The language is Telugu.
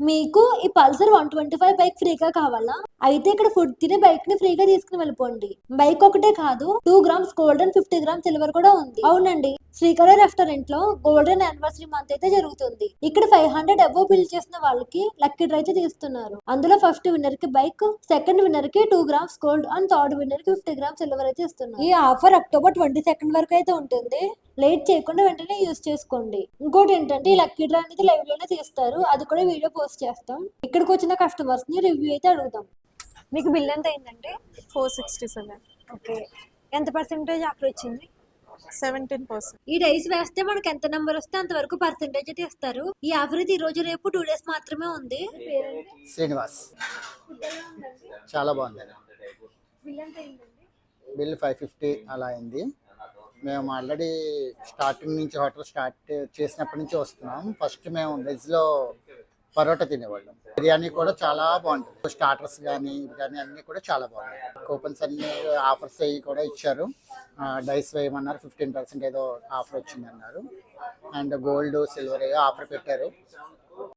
మీకు ఈ పల్సర్ 125 బైక్ ఫ్రీగా కావాలా? అయితే ఇక్కడ ఫుడ్ తిని బైక్ ని ఫ్రీగా తీసుకుని వెళ్ళిపోండి. బైక్ ఒకటే కాదు 2 grams gold and 50 grams silver కూడా ఉంది. అవునండి, శ్రీకళ రెస్టారెంట్ లో గోల్డెన్ యానివర్సరీ మంత్ అయితే జరుగుతుంది. ఇక్కడ 500 అబోవ్ బిల్ చేసిన వాళ్ళకి లక్కీ డ్రా అయితే తీస్తున్నారు. అందులో ఫస్ట్ విన్నర్ కి బైక్, సెకండ్ విన్నర్ కి 2 grams gold and third winner కి 50 గ్రామ్స్ సిల్వర్ అయితే ఇస్తున్నారు. ఈ ఆఫర్ అక్టోబర్ 22 వరకు అయితే ఉంటుంది. లేట్ చేయకుండా వెంటనే యూస్ చేసుకోండి. ఇంకోటి ఏంటంటే ఈ లక్కీ డ్రా అనేది లైవ్ లోనే తీస్తారు. అది కూడా వీడియో పోస్ట్ చేస్తాం. ఇక్కడికి వచ్చిన కస్టమర్స్ ని రివ్యూ అయితే అడుగుదాం. మీకు బిల్ ఎంత అయిందండి? 467. ఓకే, ఎంత పర్సెంటేజ్ ఆఫర్ వచ్చింది? 17%. ఈ డైస్ వేస్తే మనకి ఎంత నెంబర్ వస్తే అంతవరకు పర్సెంటేజ్ అయితే ఇస్తారు. ఈ ఆఫర్ అయితే ఈ రోజు రేపు 2 డేస్ మాత్రమే ఉంది. శ్రీనివాస్. చాలా బాగుంది. బిల్ 550 అలా అయింది. మేము ఆల్రెడీ స్టార్టింగ్ నుంచి హోటల్ స్టార్ట్ చేసినప్పటి నుంచి వస్తున్నాం. ఫస్ట్ మేము వెజ్లో పరోటా తినేవాళ్ళం. బిర్యానీ కూడా చాలా బాగుంటుంది. స్టార్టర్స్ కానీ అన్నీ కూడా చాలా బాగున్నాయి. కూపన్స్ అన్ని ఆఫర్స్ అవి కూడా ఇచ్చారు. డైస్ వేయమన్నారు, 15% ఏదో ఆఫర్ వచ్చింది అన్నారు. అండ్ గోల్డ్ సిల్వర్ ఆఫర్ పెట్టారు.